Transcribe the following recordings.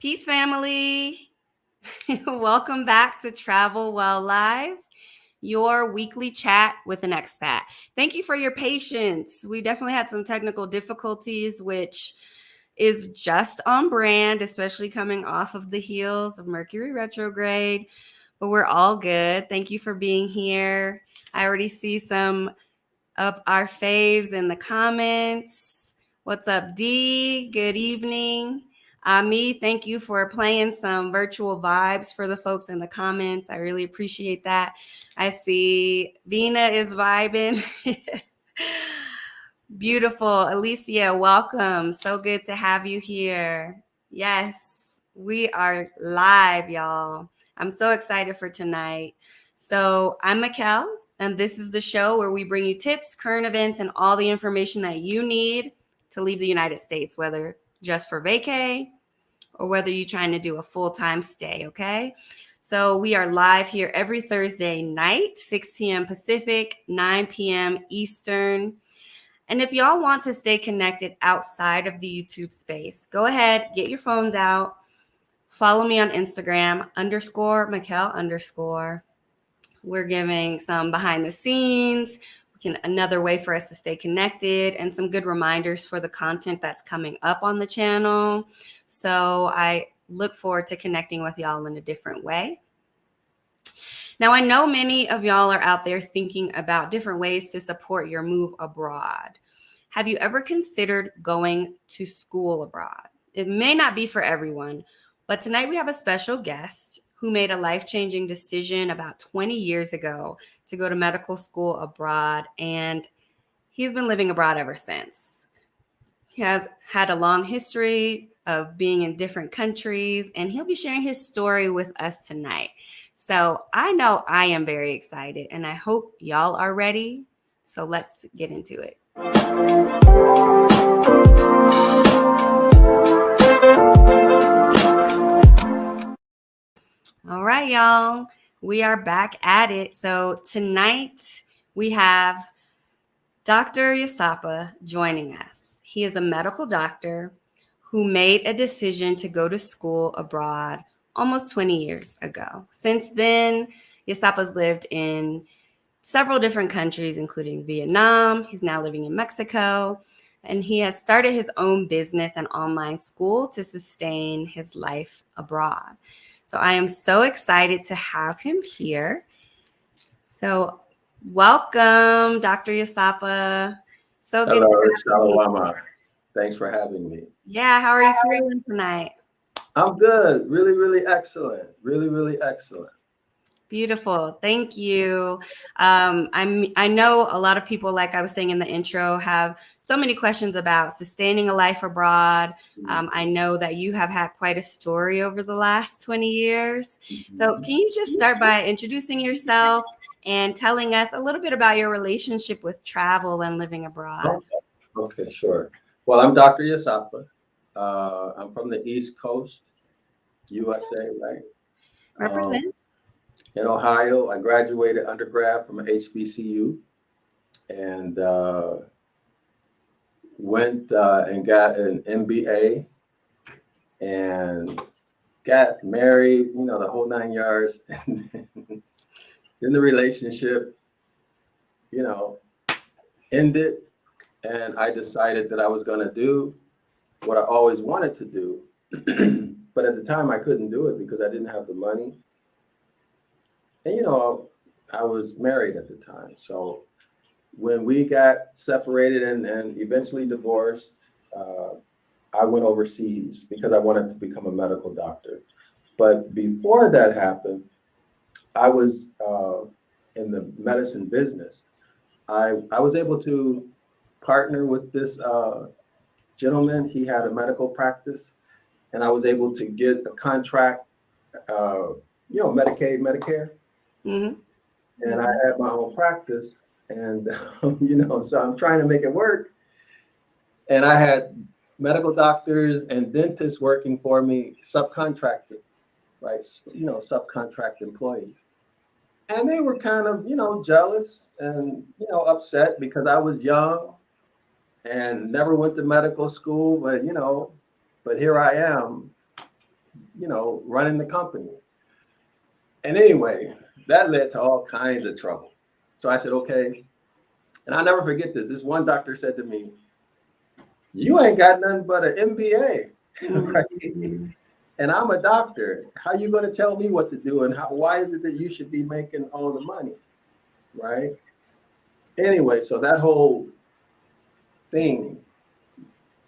Peace, family. Welcome back to Travel Well Live, your weekly chat with an expat. Thank you for your patience. We definitely had some technical difficulties, which is just on brand, especially coming off of the heels of Mercury retrograde, but we're all good. Thank you for being here. I already see some of our faves in the comments. What's up, D? Good evening. Ami, thank you for playing some virtual vibes for the folks in the comments. I really appreciate that. I see Vina is vibing. Beautiful. Alicia, welcome. So good to have you here. Yes, we are live, y'all. I'm so excited for tonight. So I'm Mikkel, and this is the show where we bring you tips, current events, and all the information that you need to leave the United States, whether just for vacay or whether you're trying to do a full-time stay, okay? So we are live here every Thursday night, 6 p.m. Pacific, 9 p.m. Eastern. And if y'all want to stay connected outside of the YouTube space, go ahead, get your phones out, follow me on Instagram, _Mikkel_. We're giving some behind the scenes, another way for us to stay connected, and some good reminders for the content that's coming up on the channel. So I look forward to connecting with y'all in a different way. Now, I know many of y'all are out there thinking about different ways to support your move abroad. Have you ever considered going to school abroad? It may not be for everyone, but tonight we have a special guest who made a life-changing decision about 20 years ago to go to medical school abroad, and he's been living abroad ever since. He has had a long history of being in different countries, and he'll be sharing his story with us tonight. So I know I am very excited, and I hope y'all are ready. So let's get into it. All right, y'all. We are back at it. So tonight we have Dr. Yasapa joining us. He is a medical doctor who made a decision to go to school abroad almost 20 years ago. Since then, Yasapa's lived in several different countries, including Vietnam. He's now living in Mexico, and he has started his own business and online school to sustain his life abroad. So I am so excited to have him here. So welcome, Dr. Yasapa. So good. Hello, Shalom. Thanks for having me. Yeah, how are you feeling tonight? I'm good. Really, really excellent. Really excellent. Beautiful. Thank you. I know a lot of people, like I was saying in the intro, have so many questions about sustaining a life abroad. I know that you have had quite a story over the last 20 years. So can you just start by introducing yourself and telling us a little bit about your relationship with travel and living abroad? Okay, sure. Well, I'm Dr. Yasapa. I'm from the East Coast, USA, right? Represent. In Ohio. I graduated undergrad from HBCU and went and got an MBA and got married, you know, the whole 9 yards. And then the relationship, you know, ended, and I decided that I was going to do what I always wanted to do. But at the time I couldn't do it because I didn't have the money. And, you know, I was married at the time. So when we got separated and eventually divorced, I went overseas because I wanted to become a medical doctor. But before that happened, I was in the medicine business. I was able to partner with this gentleman. He had a medical practice, and I was able to get a contract, you know, Medicaid, Medicare. Mm-hmm. And I had my own practice, and you know, so I'm trying to make it work. And I had medical doctors and dentists working for me, subcontracted, right? You know, subcontract employees. And they were kind of, you know, jealous and, you know, upset because I was young and never went to medical school, but, you know, but here I am running the company. And anyway, that led to all kinds of trouble. So I said, okay. And I'll never forget this. This one doctor said to me, "You ain't got nothing but an MBA, right? And I'm a doctor. How you going to tell me what to do? And why is it that you should be making all the money?" Right? Anyway, so that whole thing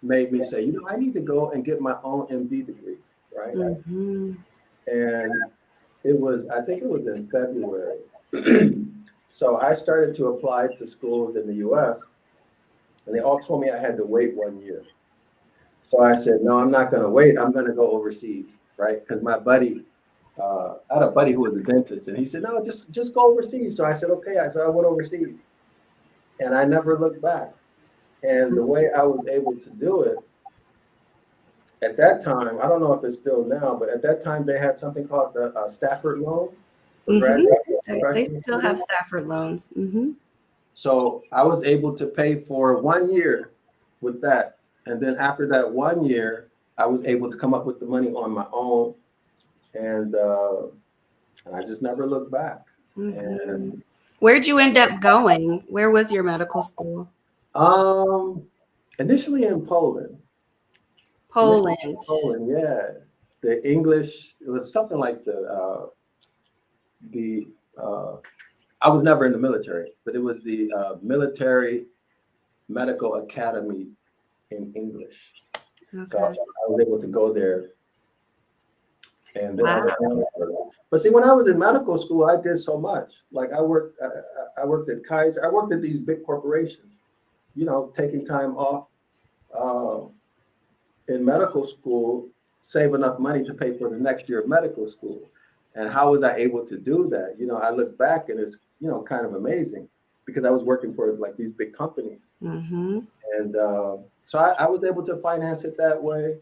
made me say, I need to go and get my own MD degree, right? Mm-hmm. And I think it was in February. So I started to apply to schools in the US, and they all told me I had to wait 1 year. So I said, no, I'm not going to wait. I'm going to go overseas, right? Because my buddy, I had a buddy who was a dentist, and he said, no, just go overseas. So I said, okay. So I went overseas, and I never looked back. And the way I was able to do it, at that time, I don't know if it's still now, but at that time they had something called the Stafford loan for graduate. They still have Stafford loans. Mm-hmm. So I was able to pay for 1 year with that. And then after that 1 year, I was able to come up with the money on my own. And I just never looked back. Mm-hmm. And where'd you end up going? Where was your medical school? Initially in Poland. Poland, yeah. The English, it was something like I was never in the military, but it was the Military Medical Academy in English. Okay. So I was able to go there. And but see, when I was in medical school, I did so much. Like I worked at Kaiser. I worked at these big corporations, taking time off in medical school, save enough money to pay for the next year of medical school. And how was I able to do that? I look back and it's, kind of amazing because I was working for like these big companies. Mm-hmm. And so I was able to finance it that way.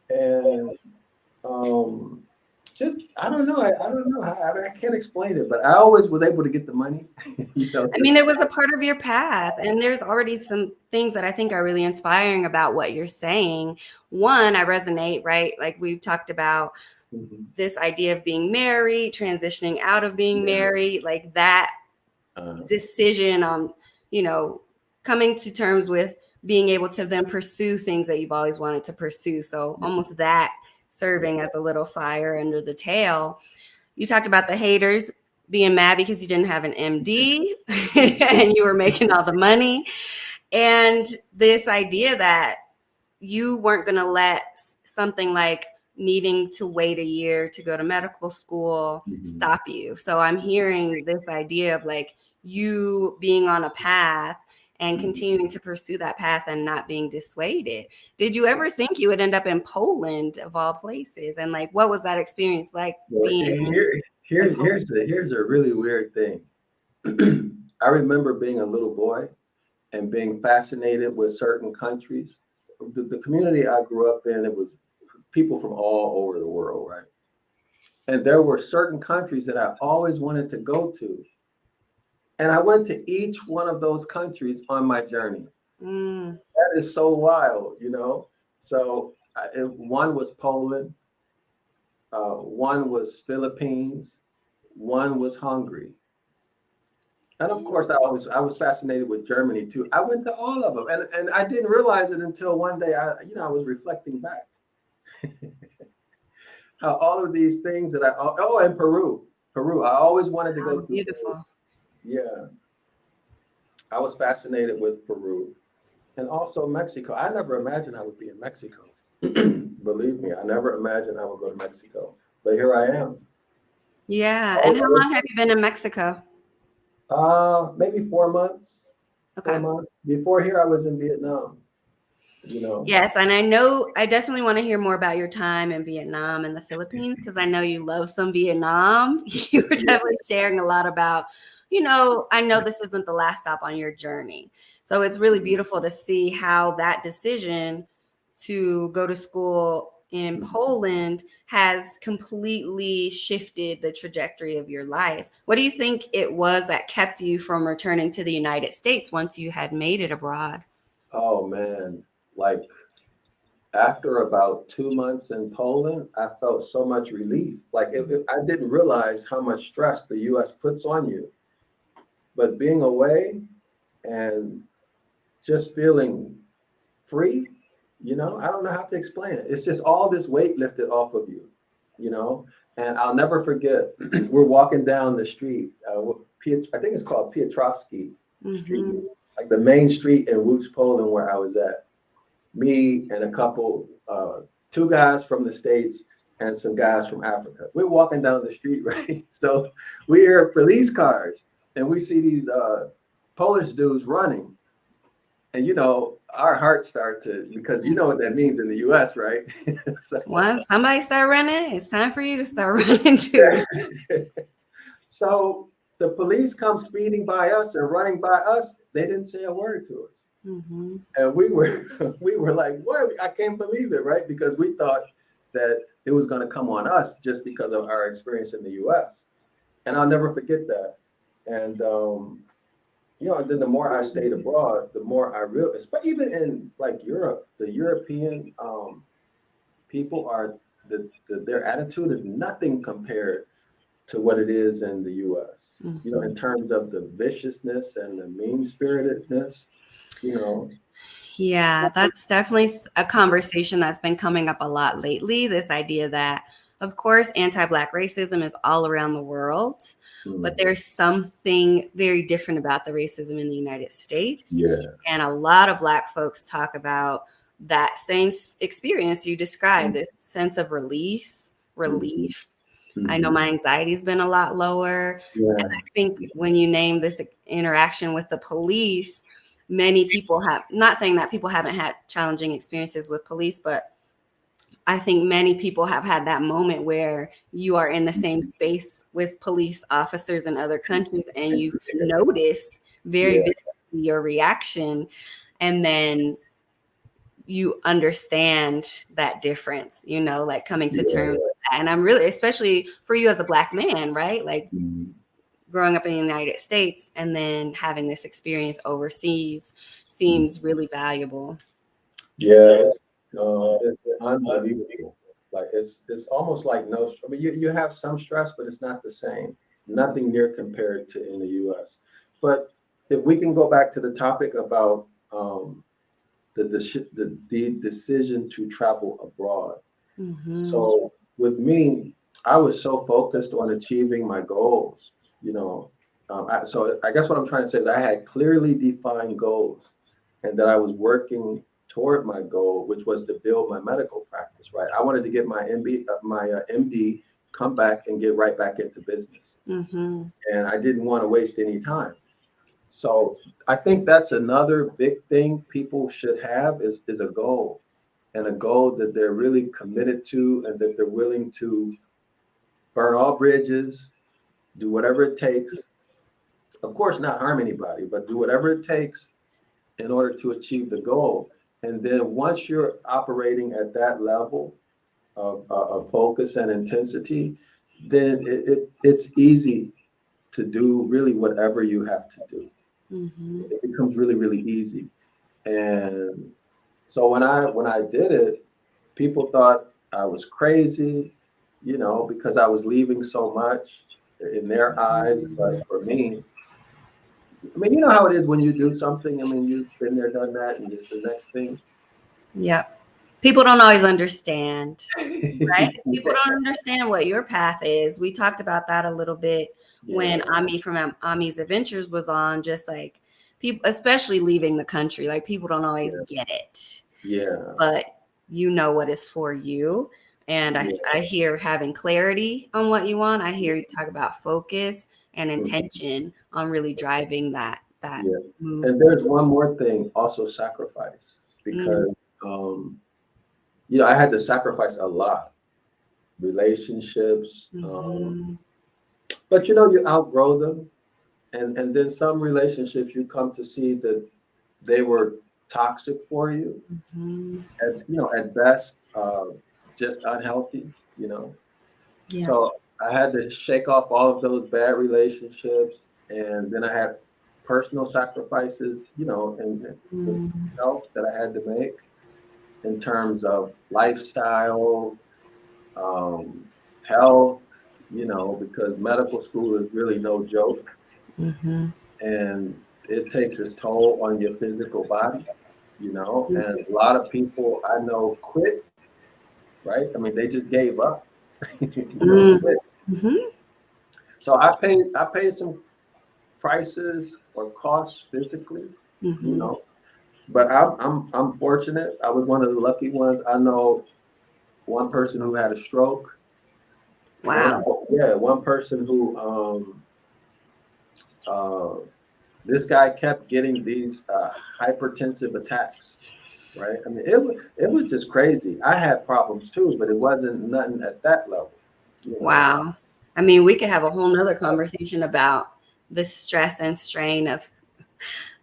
And I don't know. I don't know. I can't explain it, but I always was able to get the money. I mean, it was a part of your path. And there's already some things that I think are really inspiring about what you're saying. One, I resonate, right? Like we've talked about this idea of being married, transitioning out of being married, like that decision on, coming to terms with being able to then pursue things that you've always wanted to pursue. So almost that serving as a little fire under the tail. You talked about the haters being mad because you didn't have an MD and you were making all the money. And this idea that you weren't going to let something like needing to wait a year to go to medical school stop you. So I'm hearing this idea of like you being on a path and continuing to pursue that path and not being dissuaded. Did you ever think you would end up in Poland of all places? And like, what was that experience like being here's a really weird thing. I remember being a little boy and being fascinated with certain countries. The community I grew up in, it was people from all over the world, right? And there were certain countries that I always wanted to go to. And I went to each one of those countries on my journey. That is so wild, So one was Poland, one was Philippines, one was Hungary. And of course, I was fascinated with Germany too. I went to all of them, and I didn't realize it until one day I was reflecting back. How all of these things that and Peru, I always wanted to go to beautiful. Peru. Yeah, I was fascinated with Peru, and also Mexico. I never imagined I would be in Mexico. Believe me, I never imagined I would go to Mexico, but here I am. Yeah, and how long have you been in Mexico? Maybe 4 months. Okay. 4 months. Before here, I was in Vietnam. Yes, and I definitely want to hear more about your time in Vietnam and the Philippines because I know you love some Vietnam. You were definitely sharing a lot about, I know this isn't the last stop on your journey. So it's really beautiful to see how that decision to go to school in Poland has completely shifted the trajectory of your life. What do you think it was that kept you from returning to the United States once you had made it abroad? Oh man, like after about 2 months in Poland, I felt so much relief. Like I didn't realize how much stress the U.S. puts on you, but being away and just feeling free, I don't know how to explain it. It's just all this weight lifted off of you, you know. And I'll never forget, we're walking down the street. I think it's called Piotrowski Street, like the main street in Łódź, Poland, where I was at. Me and a couple, two guys from the States and some guys from Africa. We're walking down the street, right? So we hear police cars and we see these Polish dudes running. And, our hearts start to, because you know what that means in the US, right? So, once somebody start running, it's time for you to start running too. So the police come speeding by us and running by us. They didn't say a word to us. And we were like, what? I can't believe it, right? Because we thought that it was going to come on us just because of our experience in the US. And I'll never forget that. And, and then the more I stayed abroad, the more I realized, but even in like Europe, the European people are, their attitude is nothing compared to what it is in the US, in terms of the viciousness and the mean-spiritedness, Yeah, that's definitely a conversation that's been coming up a lot lately. This idea that, of course, anti-Black racism is all around the world, but there's something very different about the racism in the United States. Yeah. And a lot of Black folks talk about that same experience you described, this sense of relief. I know my anxiety's been a lot lower. Yeah. And I think when you name this interaction with the police, many people have, not saying that people haven't had challenging experiences with police, but I think many people have had that moment where you are in the same space with police officers in other countries and you notice very visibly your reaction, and then you understand that difference, like coming to terms with that. And I'm really, especially for you as a Black man, right? Like growing up in the United States and then having this experience overseas seems really valuable. Yeah, it's unbelievable. Like it's almost like no. I mean, you have some stress, but it's not the same. Nothing near compared to in the U.S. But if we can go back to the topic about the decision to travel abroad. So with me, I was so focused on achieving my goals. So I guess what I'm trying to say is I had clearly defined goals, and that I was working toward my goal, which was to build my medical practice. Right, I wanted to get my MD, come back and get right back into business, and I didn't want to waste any time. So I think that's another big thing people should have is a goal, and a goal that they're really committed to, and that they're willing to burn all bridges, do whatever it takes. Of course, not harm anybody, but do whatever it takes in order to achieve the goal. And then once you're operating at that level of focus and intensity, then it's easy to do really whatever you have to do. It becomes really, really easy. And so when I did it, people thought I was crazy, because I was leaving so much in their eyes. But for me, I mean, you know how it is when you do something. I mean, you've been there, done that, and it's the next thing. Yep. People don't always understand, right? People don't understand what your path is. We talked about that a little bit when Ami from Ami's Adventures was on, just like people, especially leaving the country, like people don't always get it. Yeah. But you know what is for you. And I hear having clarity on what you want. I hear you talk about focus and intention on really driving that move. And there's one more thing, also sacrifice, because I had to sacrifice a lot, relationships, but you outgrow them, and then some relationships you come to see that they were toxic for you, at best, just unhealthy, Yes. So I had to shake off all of those bad relationships, and then I had personal sacrifices, and self that I had to make. in terms of lifestyle, health, because medical school is really no joke. Mm-hmm. And it takes its toll on your physical body, and a lot of people I know quit, right? I mean, they just gave up, quit. Mm-hmm. So I paid some prices or costs physically, you Mm-hmm. know, but I'm fortunate. I was one of the lucky ones. I know one person who had a stroke. Wow. One person who uh, this guy kept getting these hypertensive attacks, right? I mean, it was just crazy. I had problems too, but it wasn't nothing at that level, you know. Wow. I mean, we could have a whole nother conversation about the stress and strain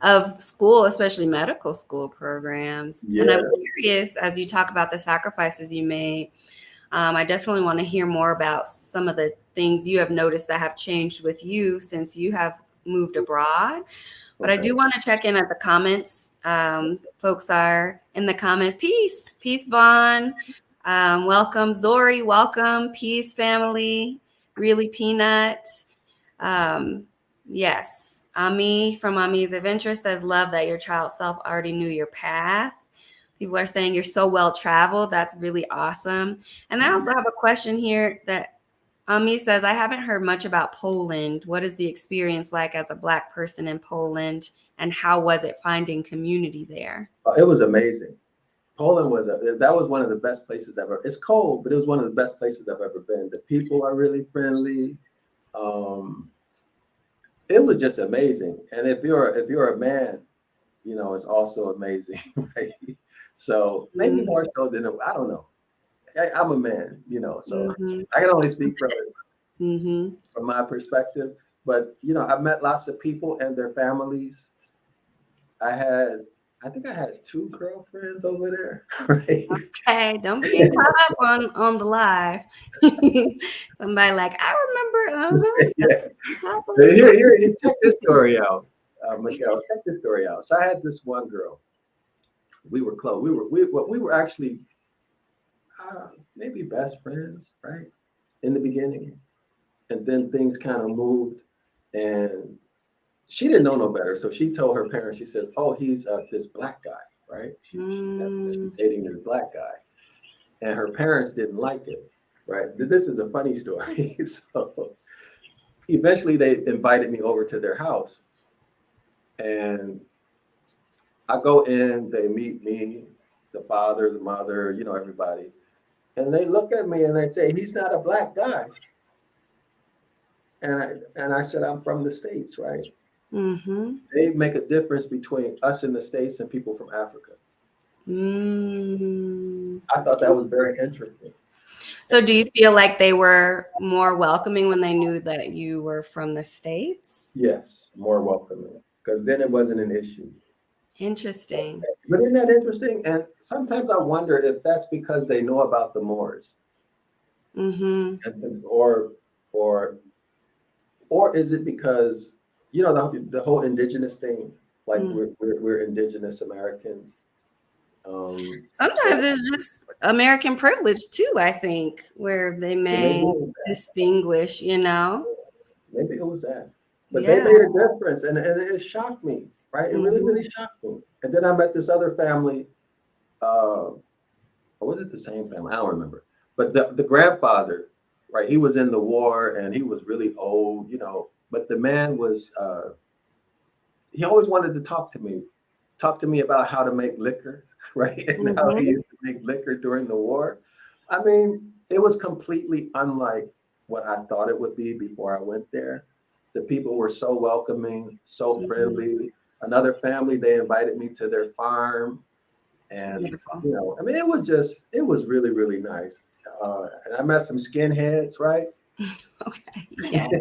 of school, especially medical school programs. And Yeah. I'm curious, as you talk about the sacrifices you made, I definitely want to hear more about some of the things you have noticed that have changed with you since you have moved abroad. But I Okay. do want to check in at the comments. Folks are in the comments. Peace, Vaughn. Welcome, Zori. Welcome, peace, family. Really, Peanut. Um, yes, Ami from Ami's Adventure says, "Love that your child self already knew your path." People are saying you're so well traveled. That's really awesome. And I also have a question here that Ami says, I haven't heard much about Poland. What is the experience like as a Black person in Poland? And how was it finding community there? It was amazing. Poland that was one of the best places ever. It's cold, but it was one of the best places I've ever been. The people are really friendly. Um, it was just amazing. And if you're a man, it's also amazing, right? So maybe more so than I don't know. I'm a man, so Mm-hmm. I can only speak Mm-hmm. from my perspective. But I've met lots of people and their families. I think I had 2 girlfriends over there, right? Hey, don't be getting caught up on the live. Somebody like, I remember, Yeah. uh-huh. Here, check this story out, Miguel. Check this story out. So I had this one girl. We were close. We were actually maybe best friends, right? In the beginning, and then things kind of moved, and she didn't know no better. So she told her parents. She says, "Oh, he's this Black guy, right?" She's dating this Black guy, and her parents didn't like it, right? This is a funny story. So eventually, they invited me over to their house, and I go in. They meet me, the father, the mother, everybody, and they look at me and they say, "He's not a Black guy." And I said, "I'm from the States, right?" Mm-hmm. They make a difference between us in the States and people from Africa. Mm. I thought that was very interesting. So do you feel like they were more welcoming when they knew that you were from the States? Yes, more welcoming, because then it wasn't an issue. Interesting. But isn't that interesting? And sometimes I wonder if that's because they know about the Moors, Mm-hmm. or is it because the whole indigenous thing, like Mm. we're indigenous Americans. Sometimes it's just American privilege too, I think, where they Maybe it may was that. distinguish, Maybe it was that. But they Yeah. made a difference, and it shocked me, right? It really, Mm-hmm. really shocked me. And then I met this other family. Or was it the same family? I don't remember. But the grandfather, right? He was in the war, and he was really old, But the man was. He always wanted to talk to me about how to make liquor, right? And how he Mm-hmm. used to make liquor during the war. I mean, it was completely unlike what I thought it would be before I went there. The people were so welcoming, so Mm-hmm. friendly. Another family, they invited me to their farm. And, Beautiful. I mean, it was really, really nice. And I met some skinheads, right? Okay. Yes.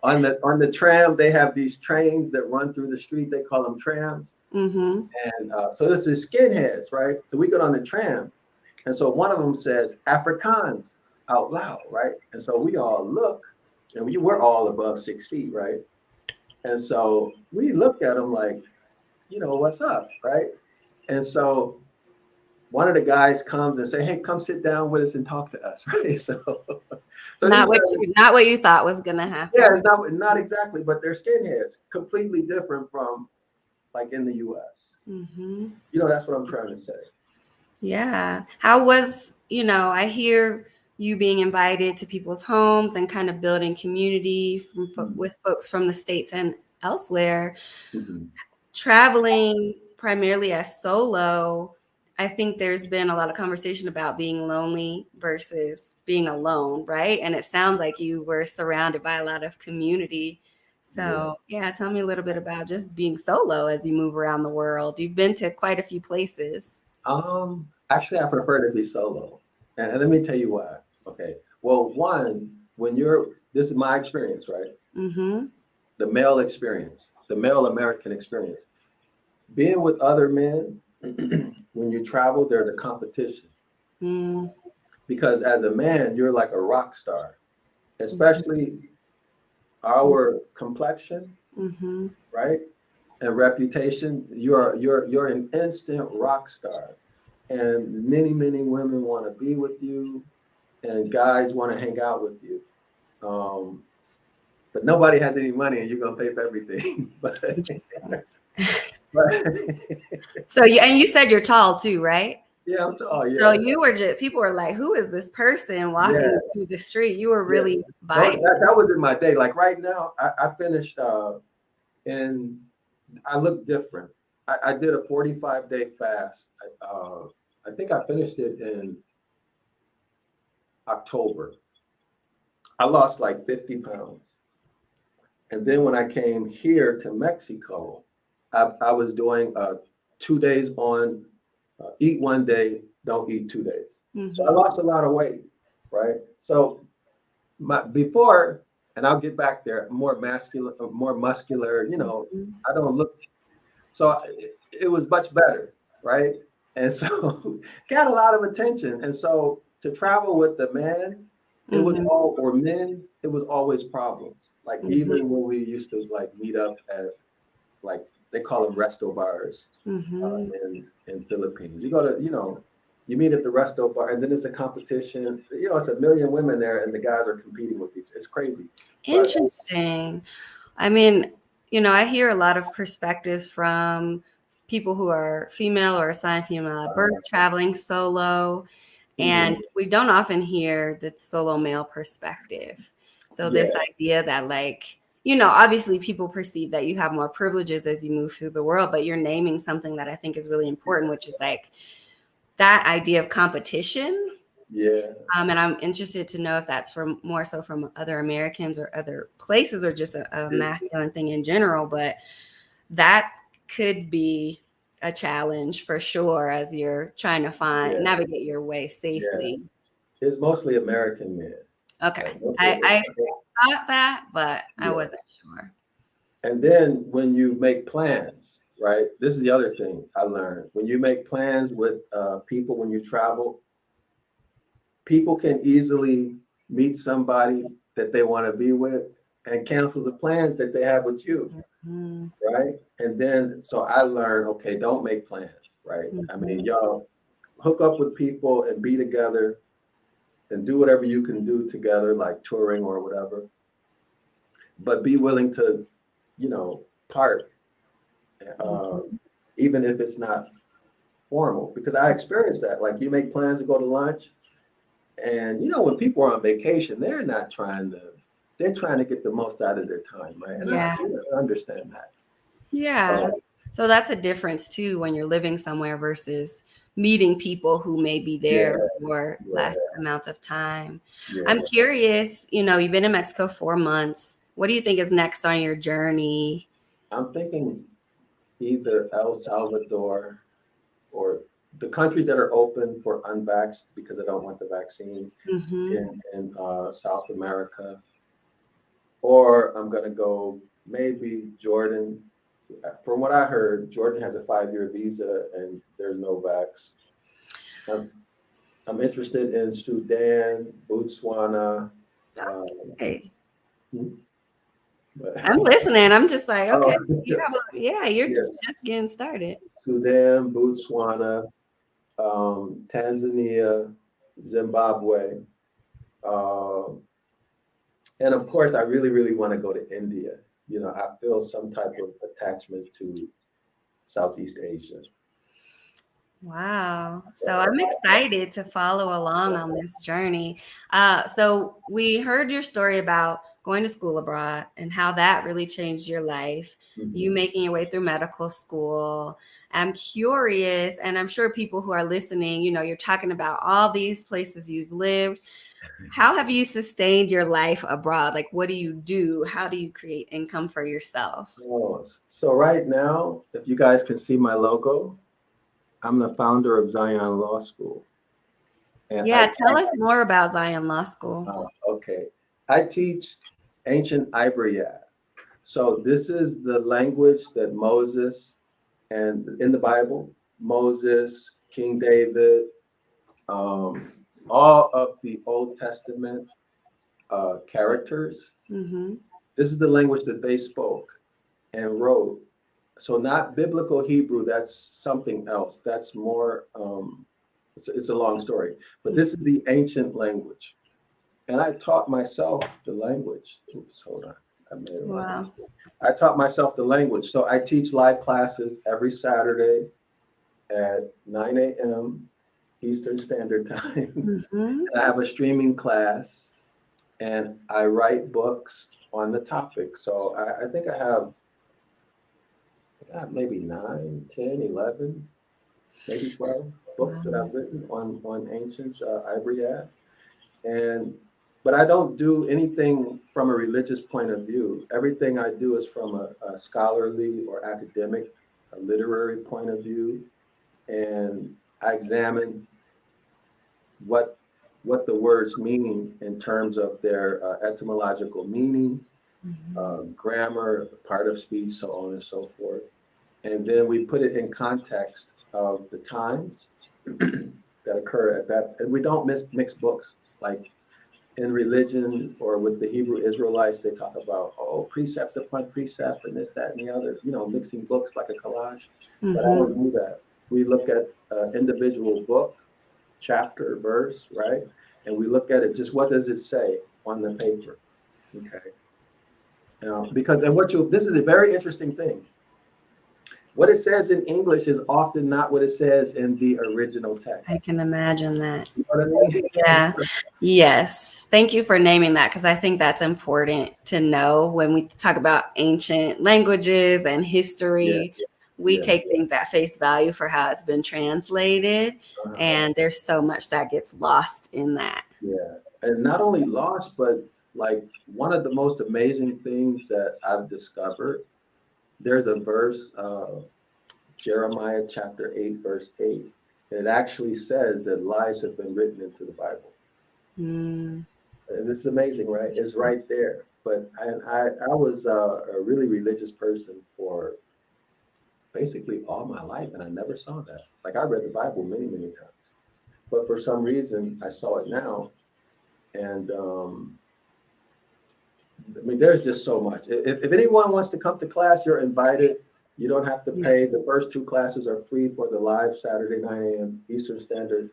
On the tram, they have these trains that run through the street. They call them trams. Mm-hmm. And so this is skinheads, right? So we get on the tram. And so one of them says Afrikaans out loud, right? And so we all look, and we're all above 6 feet, right? And so we look at him like, what's up, right? And so one of the guys comes and say, "Hey, come sit down with us and talk to us," right? So Not what you thought was gonna yeah, happen. it's not exactly, but they're skinheads, completely different from like in the U.S. Mm-hmm. That's what I'm trying to say. Yeah. How was, I hear you being invited to people's homes and kind of building community with folks from the States and elsewhere. Mm-hmm. Traveling primarily as solo, I think there's been a lot of conversation about being lonely versus being alone, right? And it sounds like you were surrounded by a lot of community. So, yeah, tell me a little bit about just being solo as you move around the world. You've been to quite a few places. Actually, I prefer to be solo, and let me tell you why. Okay, well, one, this is my experience, right? Mm-hmm. The male experience, the male American experience, being with other men. When you travel, there's a competition Mm-hmm. because as a man, you're like a rock star, especially our complexion, Mm-hmm. right? And reputation. You're an instant rock star, and many women want to be with you, and guys want to hang out with you. Um, but nobody has any money, and you're gonna pay for everything. but Interesting. but So you said you're tall too, right? yeah, oh So yeah, you were people were like, who is this person walking yeah, through the street? You were yeah. really No, vibing. that was in my day. Like right now, I finished and I look different. I did a 45-day fast. I think I finished it in October. I lost like 50 pounds. And then when I came here to Mexico, I was doing 2 days on, eat one day, don't eat 2 days. So I Mm-hmm. lost a lot of weight, right? So before, and I'll get back there, more muscular, Mm-hmm. I don't look, so it was much better, right? And so got a lot of attention. And so to travel with the man, it was Mm-hmm. all, or men, it was always problems. Like Mm-hmm. even when we used to like meet up at, like they call them resto bars Mm-hmm. in Philippines. You go to, you meet at the resto bar, and then it's a competition. It's a million women there, and the guys are competing with each. It's crazy, but Interesting. I mean, I hear a lot of perspectives from people who are female or assigned female at birth, traveling solo, and mhm, we don't often hear the solo male perspective. So yeah, this idea that obviously people perceive that you have more privileges as you move through the world, but you're naming something that I think is really important, which is like that idea of competition. yeah, And I'm interested to know if that's more so from other Americans or other places or just a masculine thing in general. But that could be a challenge for sure as you're trying to yeah, navigate your way yeah. safely. It's mostly American men. Okay. Like mostly I American. thought that, but I Yeah. wasn't sure. And then when you make plans, right? This is the other thing I learned. When you make plans with people, when you travel, people can easily meet somebody that they want to be with and cancel the plans that they have with you, Mm-hmm. right? And then, so I learned, okay, don't make plans, right? I mean, Mm-hmm. y'all hook up with people and be together and do whatever you can do together, like touring or whatever, but be willing to, part, uh, Mm-hmm. even if it's not formal, because I experienced that. Like you make plans to go to lunch, and when people are on vacation, they're trying to get the most out of their time, right? And I Yeah. understand that. Yeah. So So that's a difference too when you're living somewhere versus meeting people who may be yeah, there for yeah, less amounts of time. I'm yeah. curious, you've been in Mexico 4 months. What do you think is next on your journey? I'm thinking either El Salvador or the countries that are open for unvaxxed because I don't want the vaccine Mm-hmm. in South America, or I'm gonna go maybe Jordan. From what I heard, Jordan has a 5-year visa and there's no vax. I'm, I'm interested in Sudan, Botswana. Um, Okay. but, I'm listening. I'm just like, oh, okay, you're yeah, just getting started. Sudan, Botswana, Tanzania, Zimbabwe, uh, and of course, I really, really want to go to India. You know, I feel some type of attachment to Southeast Asia. Wow. So I'm excited to follow along on this journey. So we heard your story about going to school abroad and how that really changed your life, you making your way through medical school. I'm curious, and I'm sure people who are listening, you know, you're talking about all these places you've lived. How have you sustained your life abroad? Like, what do you do? How do you create income for yourself? Oh, so right now, if you guys can see my logo, I'm the founder of Zion Law School. And Yeah, tell us more about Zion Law School. okay. I teach ancient Ibaryath. So this is the language that Moses, and in the Bible, Moses, King David, all of the Old Testament characters. This is the language that they spoke and wrote. So not biblical Hebrew, that's something else. That's more, it's a long story. But this is the ancient language. And I taught myself the language. Oops, hold on. Wow. I taught myself the language. So I teach live classes every Saturday at 9 a.m. Eastern Standard Time. And I have a streaming class and I write books on the topic. So I think I have maybe 9, 10, 11, maybe 12 books that I've written on ancient Ibaryath. But I don't do anything from a religious point of view. Everything I do is from a scholarly or academic, a literary point of view. And I examine what the words mean in terms of their etymological meaning, grammar, part of speech, so on and so forth. And then we put it in context of the times that occur at that. And we don't mix books. Like in religion or with the Hebrew Israelites, they talk about, precept upon precept and this, that, and the other, you know, mixing books like a collage. But I don't do that. We look at individual book, chapter, verse, right? And we look at it, just what does it say on the paper? Okay. Because this is a very interesting thing. What it says in English is often not what it says in the original text. I can imagine that. You know what I mean? Yeah. Yes. Thank you for naming that, because I think that's important to know when we talk about ancient languages and history. We take things at face value for how it's been translated. And there's so much that gets lost in that. Yeah. And not only lost, but like one of the most amazing things that I've discovered, there's a verse, Jeremiah chapter 8, verse 8. It actually says that lies have been written into the Bible. It's amazing, right? It's right there. But I was a really religious person for basically all my life, and I never saw that. Like I read the Bible many, many times. But for some reason, I saw it now. And I mean, there's just so much. If anyone wants to come to class, you're invited. You don't have to pay. The first 2 classes are free for the live Saturday, 9 a.m. Eastern Standard.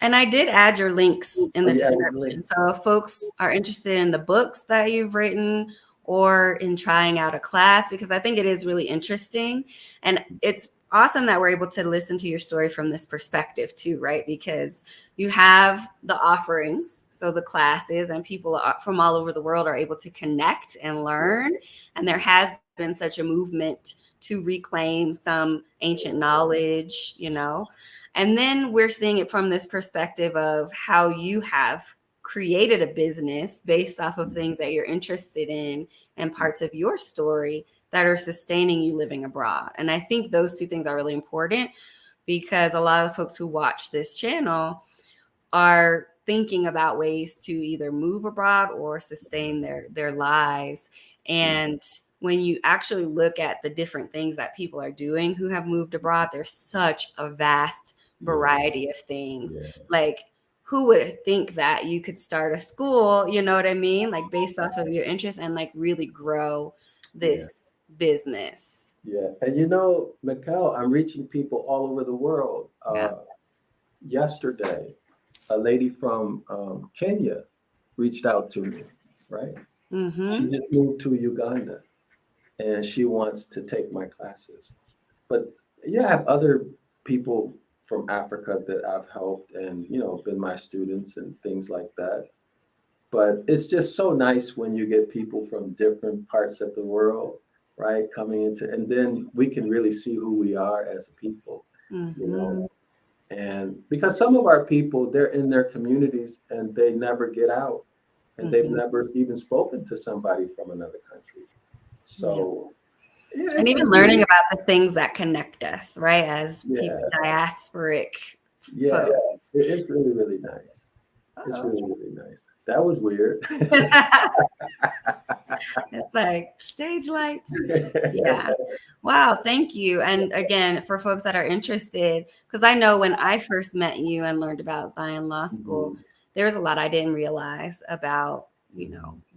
And I did add your links in the description. So if folks are interested in the books that you've written or in trying out a class, because I think it is really interesting. And it's awesome that we're able to listen to your story from this perspective too, right? Because you have the offerings, so the classes, and people from all over the world are able to connect and learn. And there has been such a movement to reclaim some ancient knowledge, you know. And then we're seeing it from this perspective of how you have created a business based off of things that you're interested in and parts of your story that are sustaining you living abroad. And I think those 2 things are really important, because a lot of the folks who watch this channel are thinking about ways to either move abroad or sustain their lives. And when you actually look at the different things that people are doing who have moved abroad, there's such a vast variety of things. Like, who would think that you could start a school, you know what I mean? Like based off of your interest, and like really grow this business. Yeah. And you know, Mikkel, I'm reaching people all over the world. yesterday, a lady from Kenya reached out to me, right? She just moved to Uganda and she wants to take my classes. But yeah, I have other people from Africa that I've helped and, been my students and things like that. But it's just so nice when you get people from different parts of the world, right, coming into, and then we can really see who we are as a people, you know. And because some of our people, they're in their communities and they never get out and they've never even spoken to somebody from another country. So, yeah, and even learning about the things that connect us, right? As people, diasporic folks. It's really, really nice. It's really, really nice. That was weird. It's like stage lights. Yeah. Wow. Thank you. And again, for folks that are interested, because I know when I first met you and learned about Zion Law School, there was a lot I didn't realize about,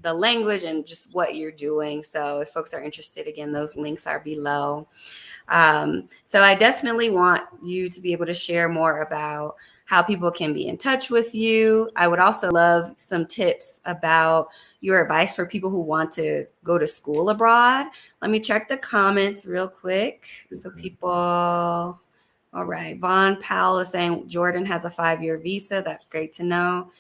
the language and just what you're doing. So if folks are interested, again, those links are below. So I definitely want you to be able to share more about how people can be in touch with you. I would also love some tips about your advice for people who want to go to school abroad. Let me check the comments real quick. So people, all right. Vaughn Powell is saying Jordan has a 5-year visa. That's great to know.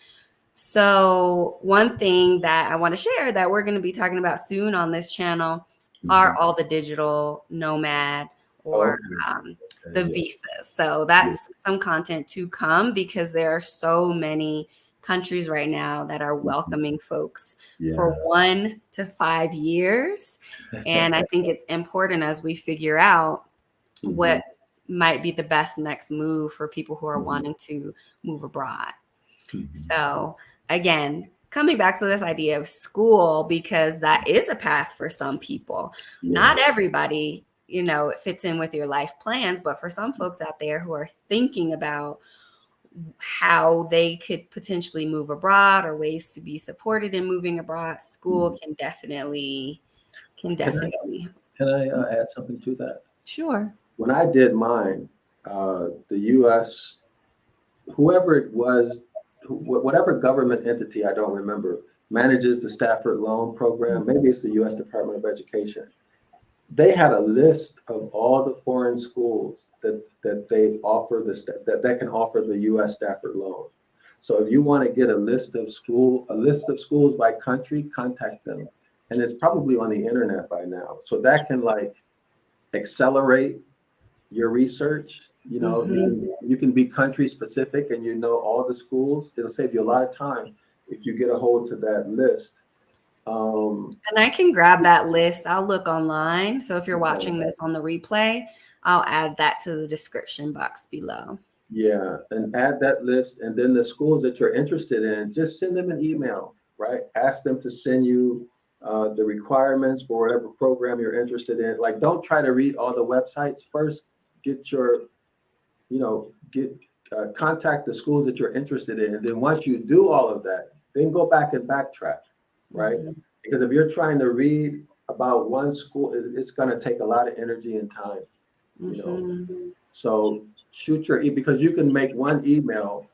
So one thing that I want to share that we're going to be talking about soon on this channel are all the digital nomad or the visas. So that's some content to come because there are so many countries right now that are welcoming folks for 1 to 5 years. And I think it's important as we figure out what might be the best next move for people who are wanting to move abroad. So again, coming back to this idea of school, because that is a path for some people. Not everybody, it fits in with your life plans, but for some folks out there who are thinking about how they could potentially move abroad or ways to be supported in moving abroad, school can definitely. Can I add something to that? Sure. When I did mine, the U.S., whoever it was, whatever government entity, I don't remember, manages the Stafford Loan Program, maybe it's the U.S. Department of Education. They had a list of all the foreign schools that they offer that can offer the U.S. Stafford Loan. So if you want to get a list of schools by country, contact them, and it's probably on the internet by now. So that can accelerate your research. You can be country specific and all the schools. It'll save you a lot of time if you get a hold to that list. And I can grab that list. I'll look online. So if you're watching this on the replay, I'll add that to the description box below. Yeah, and add that list. And then the schools that you're interested in, just send them an email, right? Ask them to send you the requirements for whatever program you're interested in. Don't try to read all the websites. First, contact the schools that you're interested in. And then once you do all of that, then go back and backtrack, right? Because if you're trying to read about one school, it's going to take a lot of energy and time, So shoot because you can make one email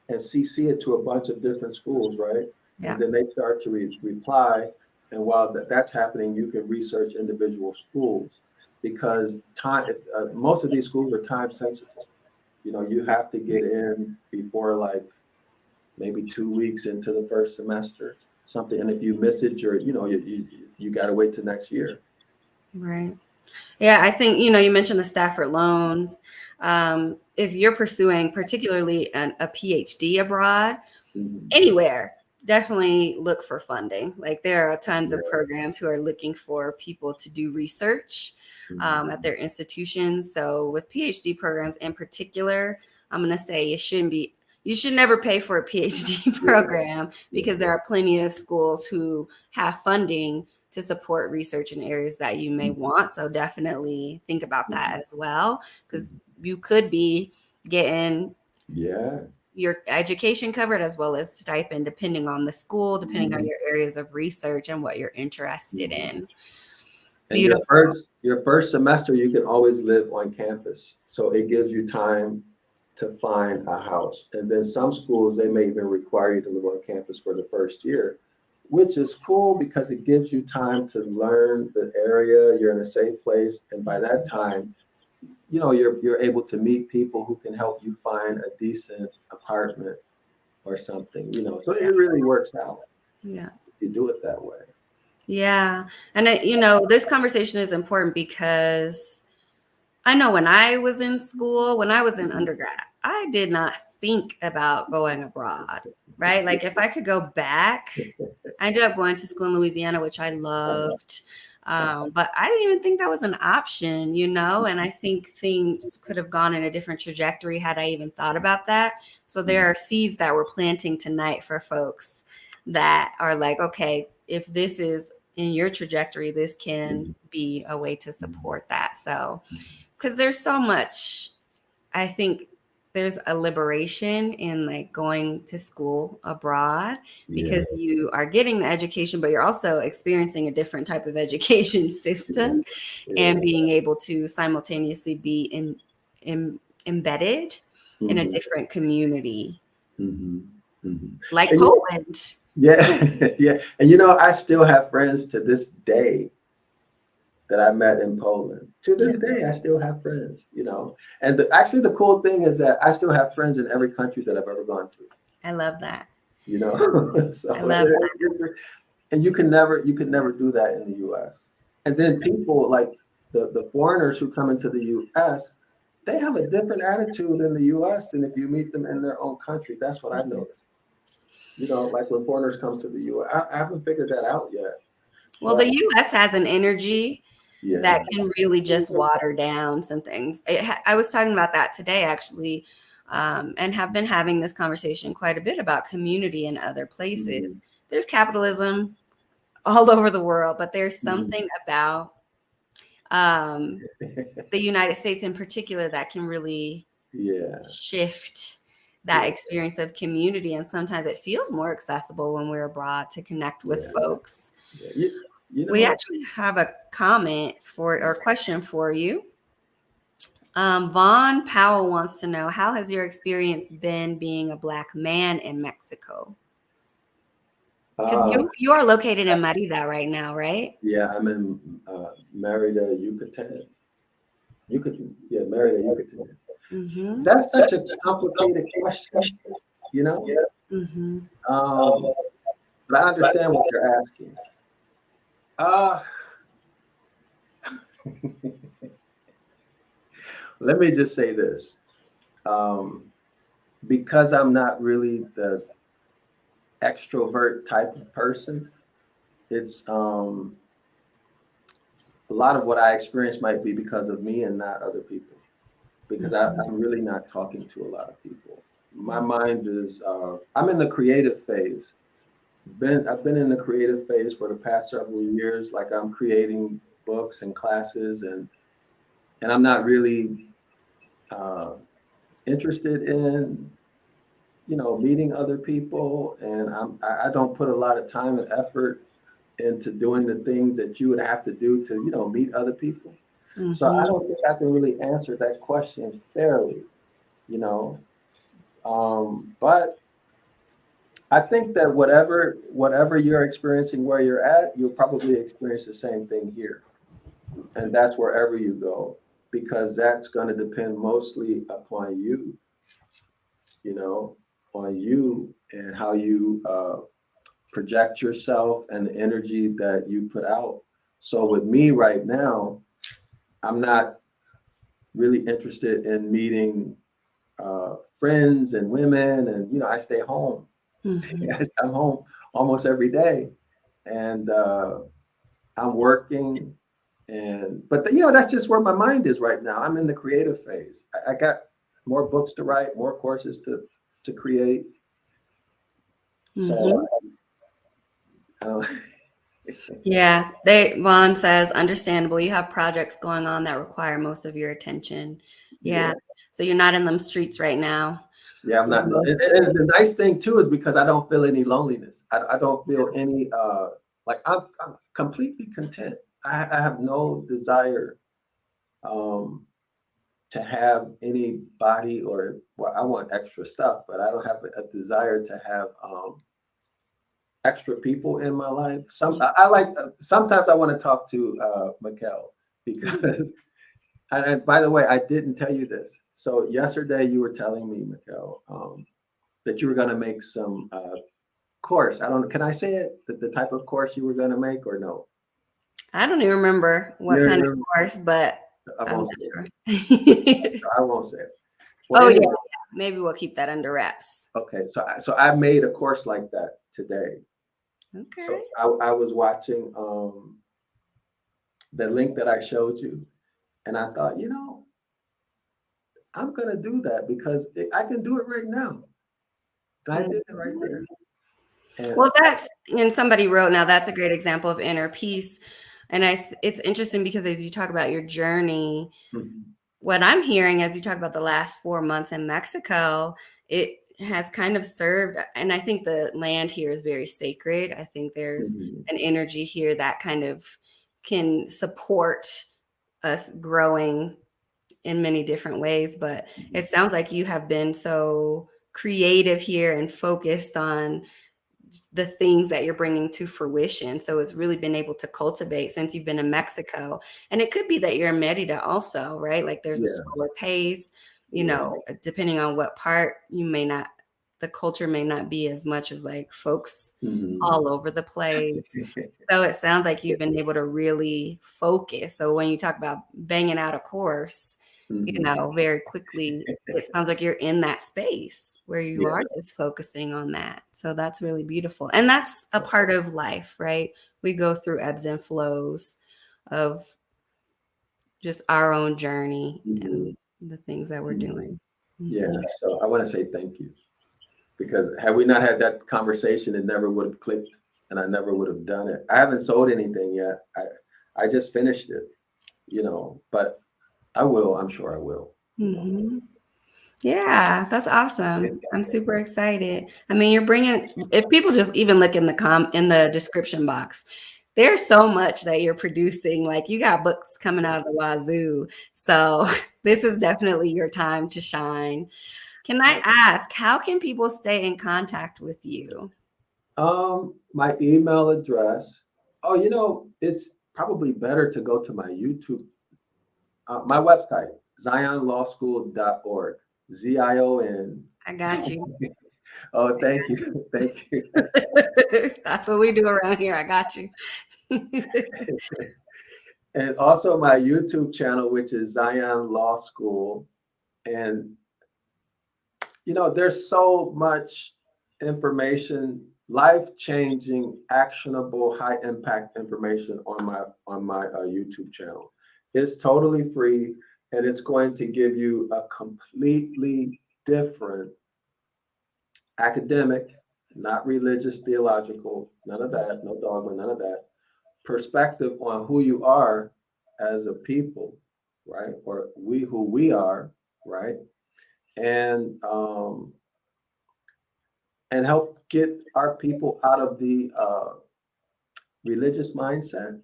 and CC it to a bunch of different schools, right? Yeah. And then they start to reply. And while that's happening, you can research individual schools because most of these schools are time sensitive. You have to get in before maybe 2 weeks into the first semester, something. And if you miss it, you got to wait till next year. Right. Yeah, I think, you mentioned the Stafford loans. If you're pursuing particularly a PhD abroad, anywhere, definitely look for funding. There are tons of programs who are looking for people to do research at their institutions. So with PhD programs in particular, I'm going to say you should never pay for a PhD program because there are plenty of schools who have funding to support research in areas that you may want. So definitely think about that as well, because you could be getting your education covered as well as stipend, depending on the school, depending on your areas of research and what you're interested in. And your first semester, you can always live on campus. So it gives you time to find a house. And then some schools, they may even require you to live on campus for the first year, which is cool because it gives you time to learn the area. You're in a safe place. And by that time, you know, you're able to meet people who can help you find a decent apartment or something, you know. So it really works out. Yeah. If you do it that way. Yeah. And, you know, this conversation is important because I know when I was in school, when I was in undergrad, I did not think about going abroad, right? Like if I could go back, I ended up going to school in Louisiana, which I loved. But I didn't even think that was an option, you know, and I think things could have gone in a different trajectory had I even thought about that. So there are seeds that we're planting tonight for folks that are like, okay, if this is in your trajectory, this can be a way to support that. So, because there's so much, I think there's a liberation in like going to school abroad because you are getting the education, but you're also experiencing a different type of education system and being able to simultaneously be embedded in a different community, like And Poland. yeah. And you know, I still have friends to this day that I met in Poland. To this day, I still have friends, you know. And actually, the cool thing is that I still have friends in every country that I've ever gone to. I love that. You know, so I love that. And you could never do that in the U.S. And then people like the foreigners who come into the U.S., they have a different attitude in the U.S. than if you meet them in their own country. That's what I've noticed. You know, like when foreigners come to the U.S., I haven't figured that out yet. Well, the U.S. has an energy Yeah. that can really just water down some things. I was talking about that today, actually, and have been having this conversation quite a bit about community in other places. There's capitalism all over the world, but there's something about the United States in particular that can really shift that experience of community. And sometimes it feels more accessible when we're abroad to connect with folks. You know, we actually have a comment or question for you. Vaughn Powell wants to know, how has your experience been being a Black man in Mexico? Because you are located in Mérida right now, right? Yeah, I'm in Mérida, Yucatan. Mérida, Yucatan. Mm-hmm. That's such a complicated question, you know? Mm-hmm. But I understand what you're asking. Let me just say this. Because I'm not really the extrovert type of person, it's a lot of what I experience might be because of me and not other people. Because I'm really not talking to a lot of people. My mind is, I'm in the creative phase. I've been in the creative phase for the past several years. Like I'm creating books and classes, and I'm not really interested in, you know, meeting other people. And I don't put a lot of time and effort into doing the things that you would have to do to, you know, meet other people. So I don't think I can really answer that question fairly, you know. But I think that whatever you're experiencing where you're at, you'll probably experience the same thing here. And that's wherever you go, because that's going to depend mostly upon you, you know, on you and how you project yourself and the energy that you put out. So with me right now, I'm not really interested in meeting friends and women, and you know, I stay home. I'm home almost every day, and I'm working. But you know, that's just where my mind is right now. I'm in the creative phase. I got more books to write, more courses to create. So, yeah, Vaughn says, understandable. You have projects going on that require most of your attention. Yeah. So you're not in them streets right now. Yeah, I'm not. And the nice thing too is because I don't feel any loneliness. I don't feel any like I'm completely content. I have no desire to have anybody, or well, I want extra stuff, but I don't have a desire to have extra people in my life. I like, sometimes I want to talk to Mikkel, because and by the way, I didn't tell you this. So yesterday you were telling me, Mikkel, that you were going to make some course. I don't, can I say it? The type of course you were going to make, or no? I don't even remember what kind of course, but I I'm won't not say sure. it. I won't say it. Well, Oh, anyway, yeah. Maybe we'll keep that under wraps. okay, so I made a course like that today. Okay. So I was watching the link that I showed you, and I thought, you know, I'm gonna do that because I can do it right now. And I did it right there. And Well, and somebody wrote, now that's a great example of inner peace. And it's interesting because as you talk about your journey, what I'm hearing as you talk about the last 4 months in Mexico, it has kind of served. And I think the land here is very sacred. I think there's an energy here that kind of can support us growing in many different ways. But it sounds like you have been so creative here and focused on the things that you're bringing to fruition. So it's really been able to cultivate since you've been in Mexico. And it could be that you're in Merida also, right? Like there's a slower pace, you know, depending on what part, the culture may not be as much as like folks all over the place. So it sounds like you've been able to really focus. So when you talk about banging out a course, you know, very quickly, it sounds like you're in that space where you are just focusing on that. So that's really beautiful. And that's a part of life, right? We go through ebbs and flows of just our own journey and the things that we're doing. Yeah. So I want to say thank you, because had we not had that conversation, it never would have clicked, and I never would have done it. I haven't sold anything yet. I just finished it, you know, but I will. I'm sure I will. Yeah, that's awesome. I'm super excited. I mean, you're bringing, if people just even look in the description box, there's so much that you're producing. Like you got books coming out of the wazoo. So this is definitely your time to shine. Can I ask, how can people stay in contact with you? My email address. Oh, you know, it's probably better to go to my YouTube, my website, zionlawschool.org. ZION. I got you. Oh, thank you. Thank you. That's what we do around here. I got you. And also my YouTube channel, which is Zion Law School. And, you know, there's so much information, life-changing, actionable, high-impact information on my YouTube channel. It's totally free, and it's going to give you a completely different academic, not religious, theological, none of that, no dogma, none of that, perspective on who you are as a people, right? Or who we are, right? And help get our people out of the religious mindset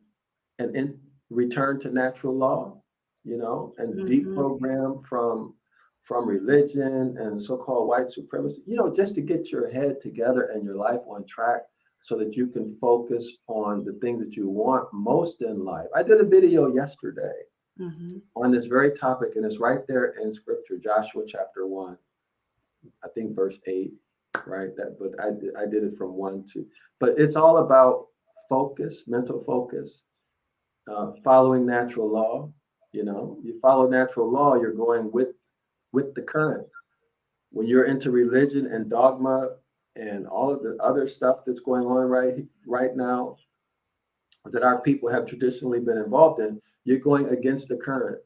and return to natural law, you know, and deprogram from religion and so-called white supremacy, you know, just to get your head together and your life on track so that you can focus on the things that you want most in life. I did a video yesterday on this very topic, and it's right there in scripture, Joshua chapter 1, I think verse 8, right? But I did it from 1 to, but it's all about focus, mental focus, following natural law. You know, you follow natural law, you're going with the current. When you're into religion and dogma and all of the other stuff that's going on right now that our people have traditionally been involved in, you're going against the current,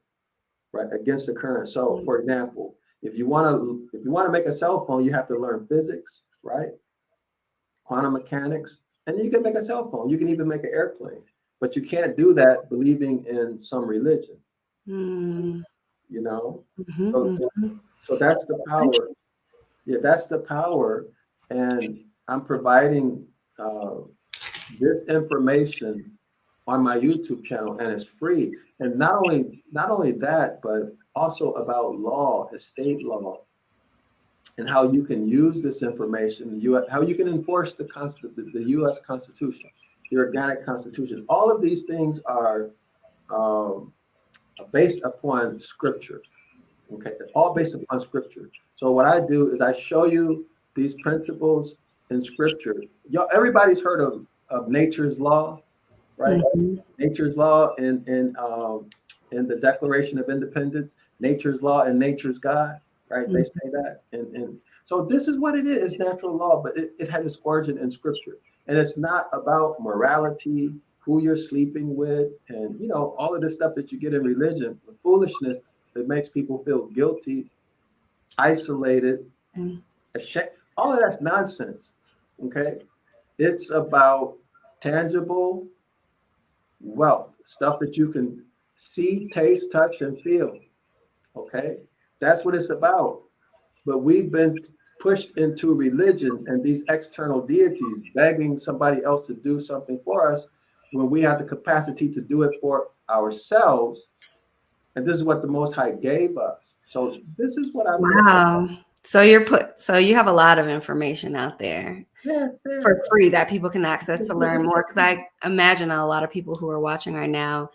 right? Against the current. So, for example, if you want to make a cell phone, you have to learn physics, right? Quantum mechanics, and then you can make a cell phone. You can even make an airplane, but you can't do that believing in some religion. You know, so that's the power. Yeah, that's the power, and I'm providing this information on my YouTube channel, and it's free. And not only that, but also about law, estate law, and how you can use this information, how you can enforce the U.S. Constitution, the organic Constitution. All of these things are based upon Scripture. Okay, all based upon Scripture. So what I do is I show you these principles in Scripture. Everybody's heard of nature's law, right? Mhm. Nature's law in the Declaration of Independence, nature's law and nature's God, right? They say that. And so this is what it is. It's natural law, but it has its origin in Scripture. And it's not about morality, who you're sleeping with, and all of this stuff that you get in religion, the foolishness that makes people feel guilty, isolated, ashamed. All of that's nonsense. Okay? It's about tangible wealth, stuff that you can see, taste, touch, and feel. Okay? That's what it's about. But we've been pushed into religion and these external deities begging somebody else to do something for us when we have the capacity to do it for ourselves. And this is what the Most High gave us. So this is what I'm. Wow. So you have a lot of information out there. Yes, for free that people can access to learn more. Because I imagine a lot of people who are watching right now,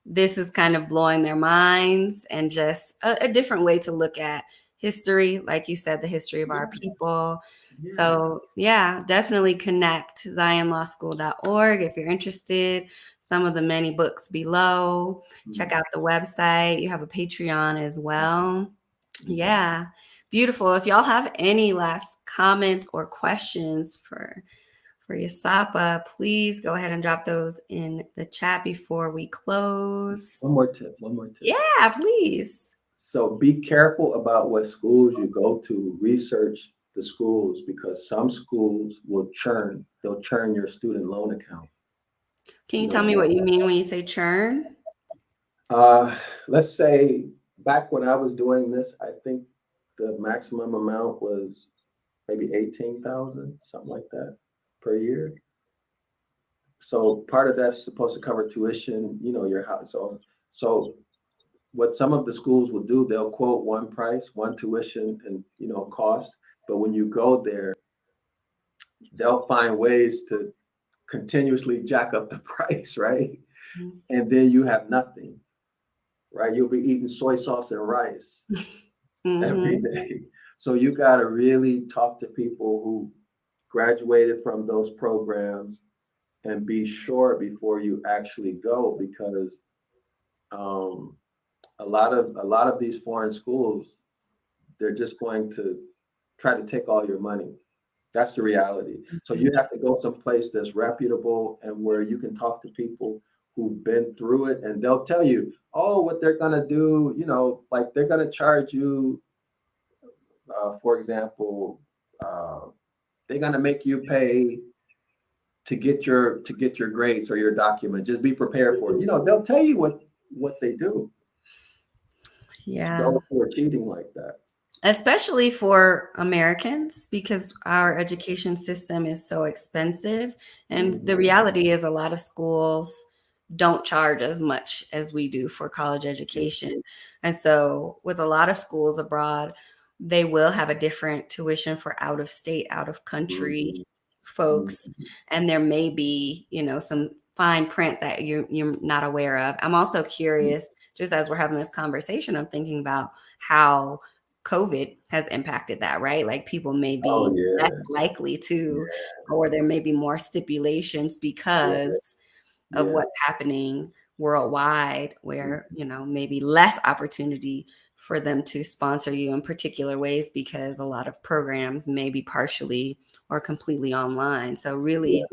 this is kind of blowing their minds and just a different way to look at history. Like you said, the history of our people. Yeah. So yeah, definitely connect zionlawschool.org if you're interested. Some of the many books below. Check out the website. You have a Patreon as well. Yeah. Beautiful. If y'all have any last comments or questions for Yasapa, please go ahead and drop those in the chat before we close. One more tip. Yeah, please. So be careful about what schools you go to. Research the schools, because some schools will churn. They'll churn your student loan account. Can you tell me what you mean when you say churn? Let's say back when I was doing this, I think the maximum amount was maybe 18,000, something like that per year. So part of that's supposed to cover tuition, your house. So what some of the schools will do, they'll quote one price, one tuition and, cost. But when you go there, they'll find ways to continuously jack up the price, right? Mm-hmm. And then you have nothing, right? You'll be eating soy sauce and rice every day. So you got to really talk to people who graduated from those programs and be sure before you actually go, because a lot of these foreign schools, they're just going to try to take all your money. That's the reality. So you have to go someplace that's reputable and where you can talk to people who've been through it, and they'll tell you, what they're going to do, like they're going to charge you, for example, they're going to make you pay to get your grades or your document. Just be prepared for it. They'll tell you what they do. Yeah. Those who are cheating like that. Especially for Americans, because our education system is so expensive. And the reality is a lot of schools don't charge as much as we do for college education. And so with a lot of schools abroad, they will have a different tuition for out of state, out of country folks. And there may be, some fine print that you're not aware of. I'm also curious, just as we're having this conversation, I'm thinking about how COVID has impacted that, right? Like people may be less likely to, or there may be more stipulations because of what's happening worldwide, where, maybe less opportunity for them to sponsor you in particular ways because a lot of programs may be partially or completely online. So really,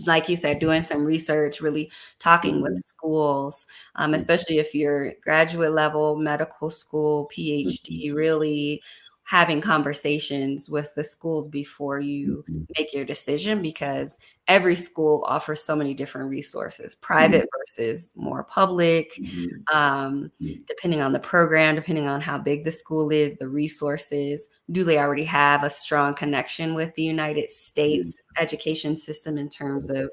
like you said, doing some research, really talking with schools, especially if you're graduate level, medical school, PhD, really having conversations with the schools before you make your decision, because every school offers so many different resources, private versus more public, depending on the program, depending on how big the school is, the resources. Do they already have a strong connection with the United States education system in terms of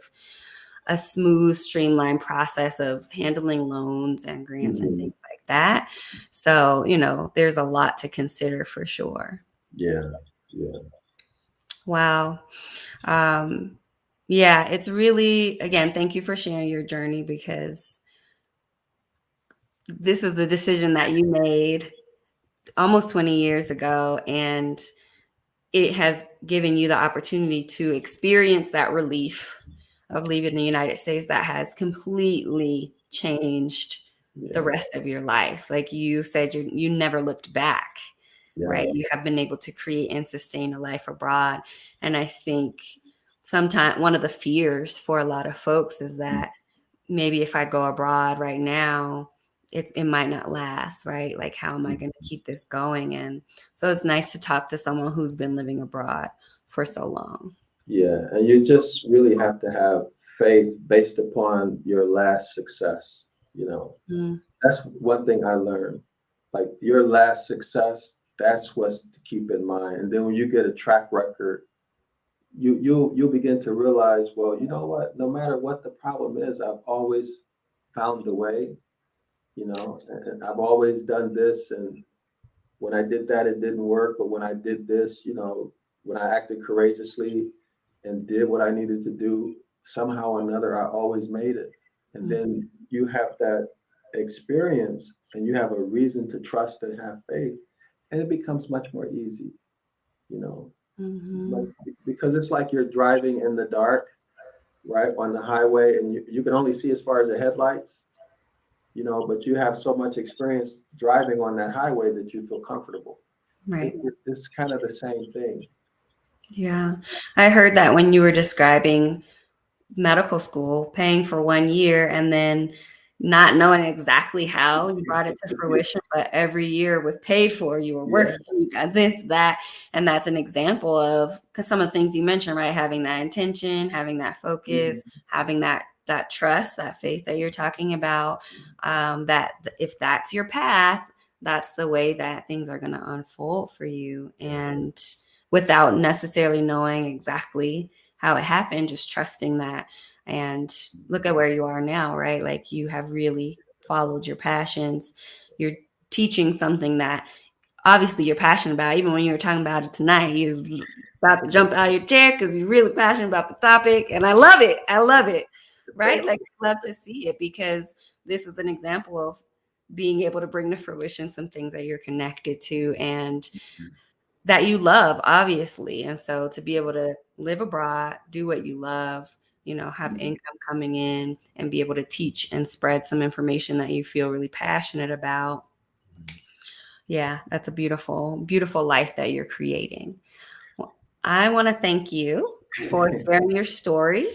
a smooth, streamlined process of handling loans and grants and things like that. So, there's a lot to consider for sure. Yeah. Yeah. Wow. Yeah, it's really, again, thank you for sharing your journey, because this is a decision that you made almost 20 years ago, and it has given you the opportunity to experience that relief of leaving the United States that has completely changed the Yeah. rest of your life. Like you said, you never looked back, Yeah. right? You have been able to create and sustain a life abroad. And I think sometimes one of the fears for a lot of folks is that maybe if I go abroad right now, it might not last, right? Like, how am I going to keep this going? And so it's nice to talk to someone who's been living abroad for so long. Yeah. And you just really have to have faith based upon your last success. That's one thing I learned. Like your last success, that's what's to keep in mind. And then when you get a track record, you'll begin to realize, well, you know what? No matter what the problem is, I've always found a way. And I've always done this. And when I did that, it didn't work. But when I did this, when I acted courageously and did what I needed to do, somehow or another, I always made it. And then you have that experience and you have a reason to trust and have faith. And it becomes much more easy, you know, Mm-hmm. like, because it's like you're driving in the dark, right, on the highway, and you can only see as far as the headlights, but you have so much experience driving on that highway that you feel comfortable. Right. It's kind of the same thing. Yeah. I heard that when you were describing medical school, paying for 1 year and then not knowing exactly how you brought it to fruition, but every year was paid for. You were Yeah. working, you got this, that, and that's an example of, because some of the things you mentioned, right? Having that intention, having that focus, having that trust, that faith that you're talking about, that if that's your path, that's the way that things are going to unfold for you. And without necessarily knowing exactly how it happened, just trusting that. And look at where you are now, right? Like you have really followed your passions. You're teaching something that obviously you're passionate about. Even when you were talking about it tonight, you was about to jump out of your chair because you're really passionate about the topic. And I love it. I love it. Right? Like I love to see it, because this is an example of being able to bring to fruition some things that you're connected to and that you love, obviously. And so to be able to live abroad, do what you love, have income coming in and be able to teach and spread some information that you feel really passionate about. Yeah, that's a beautiful, beautiful life that you're creating. Well, I want to thank you for sharing your story.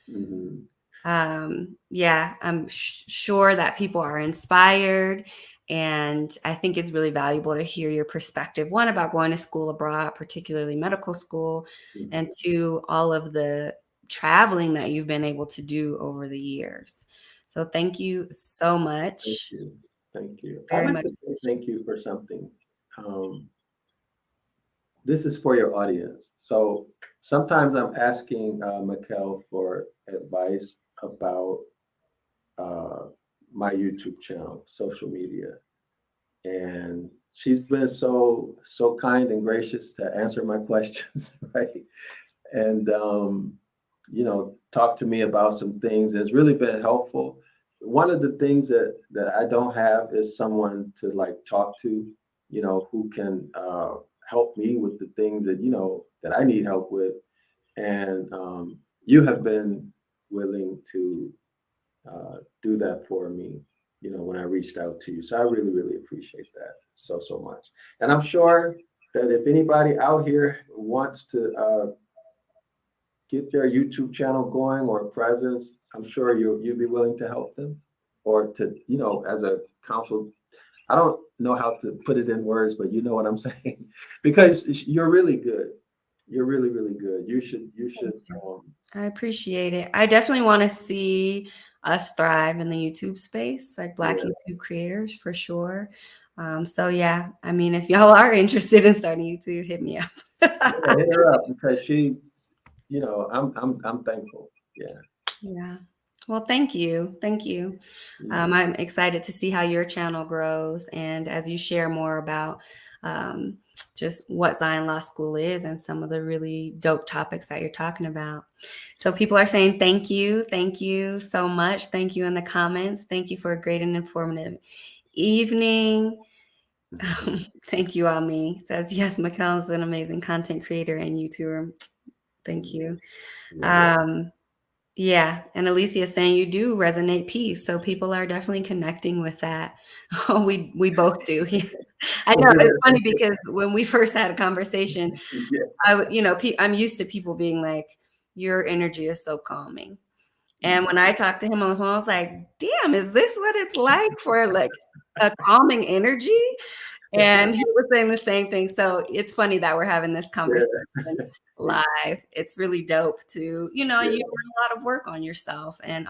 Mm-hmm. Yeah, I'm sure that people are inspired. And I think it's really valuable to hear your perspective, one, about going to school abroad, particularly medical school, and two, all of the traveling that you've been able to do over the years. So thank you so Thank much. you. Thank you. I'd Very like much. to say thank you for something. This is for your audience. So sometimes I'm asking Mikkel for advice about uh, my YouTube channel, social media, and she's been so kind and gracious to answer my questions, right? And talk to me about some things that's really been helpful. One of the things that I don't have is someone to like talk to, who can help me with the things that I need help with. And you have been willing to do that for me, when I reached out to you. So I really, really appreciate that so much. And I'm sure that if anybody out here wants to get their YouTube channel going or a presence, I'm sure you'd be willing to help them, or to, as a counsel. I don't know how to put it in words, but you know what I'm saying, because you're really good. You're really, really good. You should. I appreciate it. I definitely want to see us thrive in the YouTube space, like Black Yeah, YouTube creators for sure. So yeah, I mean, if y'all are interested in starting YouTube, hit me up. hit her up, because she, I'm thankful. Yeah. Yeah. Well, thank you. Thank you. I'm excited to see how your channel grows and as you share more about um, just what Zion Law School is and some of the really dope topics that you're talking about. So people are saying thank you. Thank you so much. Thank you in the comments. Thank you for a great and informative evening. Thank you, Ami. Says, yes, Mikkel is an amazing content creator and YouTuber. Thank you. Yeah, and Alicia is saying you do resonate peace, so people are definitely connecting with that. Oh, we both do. Yeah. I know it's funny because when we first had a conversation, I'm used to people being like, "Your energy is so calming," and when I talked to him on the phone, I was like, "Damn, is this what it's like for like a calming energy?" And he was saying the same thing. So it's funny that we're having this conversation live. It's really dope to, and you do a lot of work on yourself and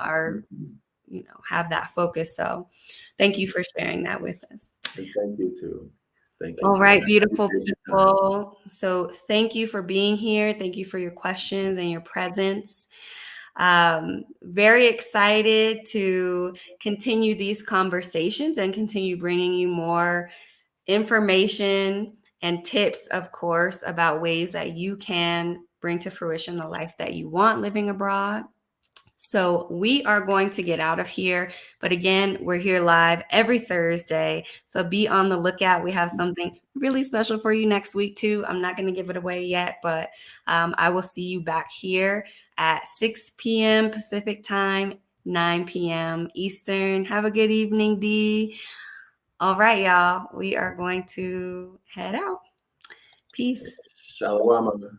have that focus. So thank you for sharing that with us. And thank you too. Thank you. All right, beautiful people. So thank you for being here. Thank you for your questions and your presence. Very excited to continue these conversations and continue bringing you more information and tips, of course, about ways that you can bring to fruition the life that you want living abroad. So we are going to get out of here. But again, we're here live every Thursday. So be on the lookout. We have something really special for you next week, too. I'm not going to give it away yet, but I will see you back here at 6 p.m. Pacific time, 9 p.m. Eastern. Have a good evening, Dee. All right, y'all. We are going to head out. Peace. Shalom.